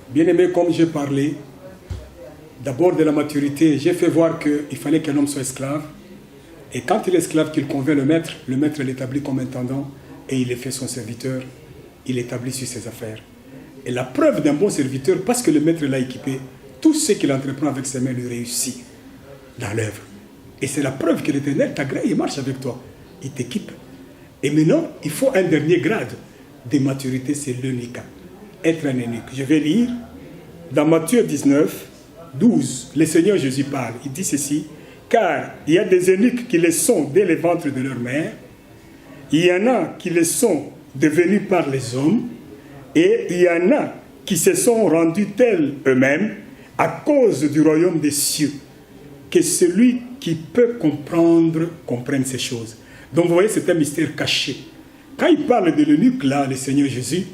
Bien-aimé, comme j'ai parlé, d'abord de la maturité, j'ai fait voir qu'il fallait qu'un homme soit esclave. Et quand il est esclave, qu'il convainc le maître l'établit comme intendant et il est fait son serviteur, il l'établit sur ses affaires. Et la preuve d'un bon serviteur, parce que le maître l'a équipé, tout ce qu'il entreprend avec ses mains lui réussit dans l'œuvre. Et c'est la preuve que l'Éternel t'agrée, il marche avec toi, il t'équipe. Et maintenant, il faut un dernier grade de maturité, c'est l'eunuque. Être un eunuque. Je vais lire dans Matthieu 19, 12, le Seigneur Jésus parle, il dit ceci, car il y a des eunuques qui le sont dès le ventre de leur mère, il y en a qui le sont devenus par les hommes, et il y en a qui se sont rendus tels eux-mêmes à cause du royaume des cieux, que celui qui peut comprendre comprenne ces choses. Donc vous voyez, c'est un mystère caché. Quand il parle de l'eunuque, là, le Seigneur Jésus,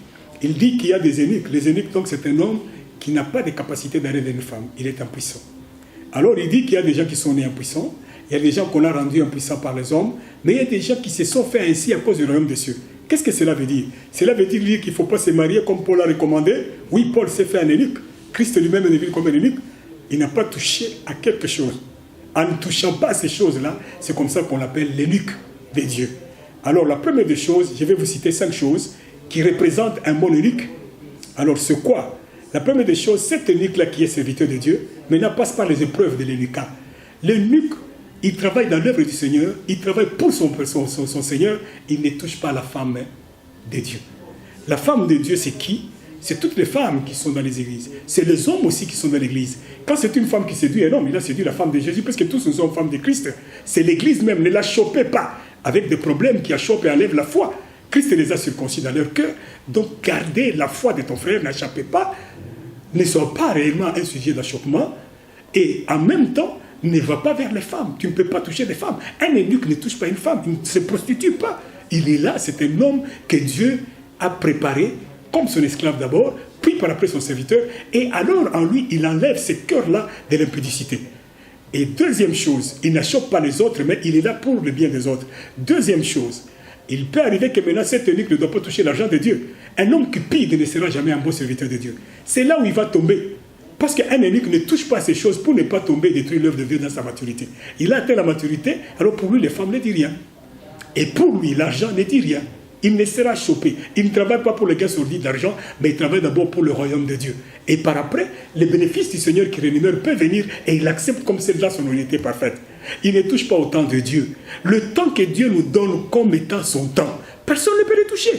il dit qu'il y a des eunuques. Les eunuques, donc, c'est un homme qui n'a pas de capacité d'arrêter une femme. Il est impuissant. Alors, il dit qu'il y a des gens qui sont nés impuissants. Il y a des gens qu'on a rendus impuissants par les hommes. Mais il y a des gens qui se sont fait ainsi à cause du royaume des cieux. Qu'est-ce que cela veut dire? Cela veut dire qu'il ne faut pas se marier comme Paul a recommandé. Oui, Paul s'est fait un eunuque. Christ lui-même est venu comme un eunuque. Il n'a pas touché à quelque chose. En ne touchant pas à ces choses-là, c'est comme ça qu'on l'appelle l'eunuque de Dieu. Alors, la première des choses, je vais vous citer 5 choses qui représentent un bon eunuque. Alors, c'est quoi? La première des choses, cet eunuque-là qui est serviteur de Dieu, maintenant passe par les épreuves de l'eunucat. L'eunuque, il travaille dans l'œuvre du Seigneur, il travaille pour son Seigneur, il ne touche pas la femme de Dieu. La femme de Dieu, c'est qui? C'est toutes les femmes qui sont dans les églises. C'est les hommes aussi qui sont dans l'église. Quand c'est une femme qui séduit un homme, il a séduit la femme de Jésus, parce que tous nous sommes femmes de Christ. C'est l'église même, ne la chopez pas avec des problèmes qui achoppent et enlèvent la foi. Christ les a circoncis dans leur cœur. Donc gardez la foi de ton frère, n'échappez pas, ne sois pas réellement un sujet d'achoppement, et en même temps, ne va pas vers les femmes. Tu ne peux pas toucher des femmes. Un eunuque ne touche pas une femme, il ne se prostitue pas. Il est là, c'est un homme que Dieu a préparé comme son esclave d'abord, puis par après son serviteur, et alors en lui, il enlève ce cœur-là de l'impudicité. Et deuxième chose, il n'achoppe pas les autres, mais il est là pour le bien des autres. Deuxième chose, il peut arriver que maintenant cet eunuque ne doit pas toucher l'argent de Dieu. Un homme cupide ne sera jamais un bon serviteur de Dieu. C'est là où il va tomber. Parce qu'un eunuque ne touche pas ces choses pour ne pas tomber et détruire l'œuvre de Dieu dans sa maturité. Il a atteint la maturité, alors pour lui, les femmes ne disent rien. Et pour lui, l'argent ne dit rien. Il ne sera chopé. Il ne travaille pas pour les gains sordides d'argent, mais il travaille d'abord pour le royaume de Dieu. Et par après, les bénéfices du Seigneur qui rémunère peuvent venir et il accepte comme celle-là son unité parfaite. Il ne touche pas au temps de Dieu. Le temps que Dieu nous donne comme étant son temps, personne ne peut le toucher.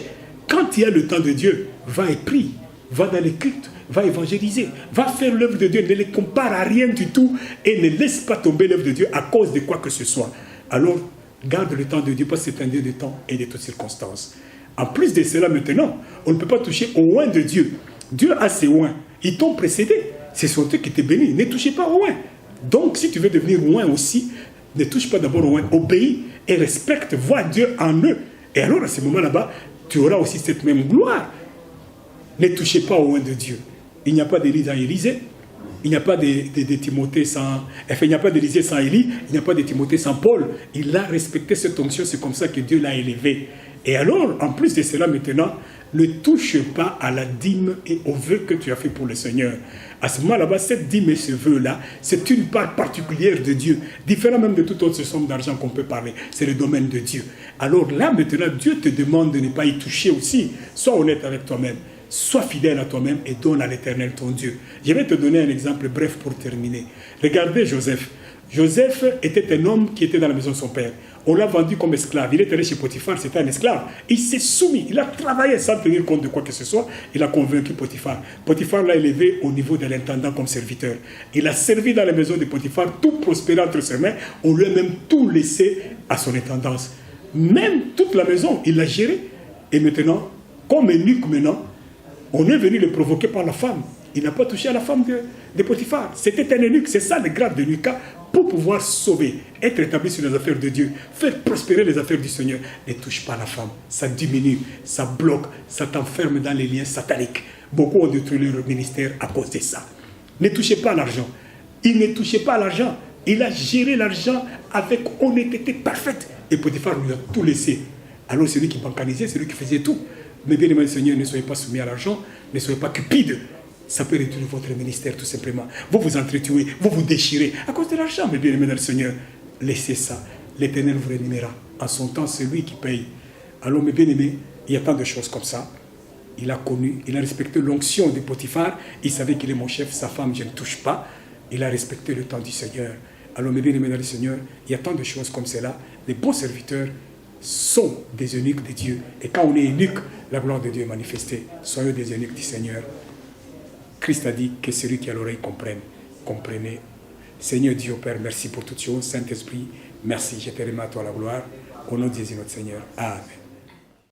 Quand il y a le temps de Dieu, va et prie, va dans les cultes, va évangéliser, va faire l'œuvre de Dieu, ne les compare à rien du tout et ne laisse pas tomber l'œuvre de Dieu à cause de quoi que ce soit. Alors, garde le temps de Dieu parce que c'est un Dieu de temps et de toutes circonstances. En plus de cela, maintenant, on ne peut pas toucher au oint de Dieu. Dieu a ses oints. Ils t'ont précédé. Ce sont eux qui t'ont béni. Ne touchez pas au oint. Donc, si tu veux devenir oint aussi, ne touche pas d'abord au oint. Obéis et respecte, vois Dieu en eux. Et alors, à ce moment-là-bas, tu auras aussi cette même gloire. Ne touchez pas au oint de Dieu. Il n'y a pas d'Élie dans Élysée. Il n'y a pas de Timothée sans... Enfin, il n'y a pas d'Élisée sans Élie. Il n'y a pas de Timothée sans Paul. Il a respecté cette onction. C'est comme ça que Dieu l'a élevé. Et alors, en plus de cela, maintenant, ne touche pas à la dîme et au vœu que tu as fait pour le Seigneur. À ce moment-là, cette dîme et ce vœu-là, c'est une part particulière de Dieu, différent même de toute autre somme d'argent qu'on peut parler. C'est le domaine de Dieu. Alors là, maintenant, Dieu te demande de ne pas y toucher aussi. Sois honnête avec toi-même. Sois fidèle à toi-même et donne à l'Éternel ton Dieu. Je vais te donner un exemple bref pour terminer. Regardez Joseph. Joseph était un homme qui était dans la maison de son père. On l'a vendu comme esclave. Il est allé chez Potiphar, c'était un esclave. Il s'est soumis, il a travaillé sans tenir compte de quoi que ce soit. Il a convaincu Potiphar. Potiphar l'a élevé au niveau de l'intendant comme serviteur. Il a servi dans la maison de Potiphar, tout prospéré entre ses mains. On lui a même tout laissé à son intendance. Même toute la maison, il l'a gérée. Et maintenant, comme eunuque maintenant, on est venu le provoquer par la femme. Il n'a pas touché à la femme de Potiphar. C'était un eunuque, c'est ça le grade de l'eunucat, pour pouvoir sauver, être établi sur les affaires de Dieu, faire prospérer les affaires du Seigneur. Ne touche pas la femme, ça diminue, ça bloque, ça t'enferme dans les liens sataniques. Beaucoup ont détruit leur ministère à cause de ça. Ne touchez pas à l'argent. Il ne touchait pas à l'argent. Il a géré l'argent avec honnêteté parfaite. Et Potiphar lui a tout laissé. Alors c'est lui qui bancarisait, c'est lui qui faisait tout. Mais bien aimé Seigneur, ne soyez pas soumis à l'argent, ne soyez pas cupides. Ça peut réduire votre ministère tout simplement. Vous vous entretuez, vous vous déchirez à cause de l'argent, mes bien-aimés dans le Seigneur. Laissez ça. L'Éternel vous rémunérera. En son temps, c'est lui qui paye. Alors, mes bien-aimés, il y a tant de choses comme ça. Il a connu, il a respecté l'onction de Potiphar. Il savait qu'il est mon chef, sa femme, je ne touche pas. Il a respecté le temps du Seigneur. Alors, mes bien-aimés dans le Seigneur, il y a tant de choses comme cela. Les bons serviteurs sont des eunuques de Dieu. Et quand on est eunuque, la gloire de Dieu est manifestée. Soyons des eunuques du Seigneur. Christ a dit que celui qui a l'oreille comprenne. Comprenez. Seigneur Dieu, Père, merci pour toutes choses. Saint-Esprit, merci. Je te remets à toi la gloire. Au nom de Jésus notre Seigneur. Amen.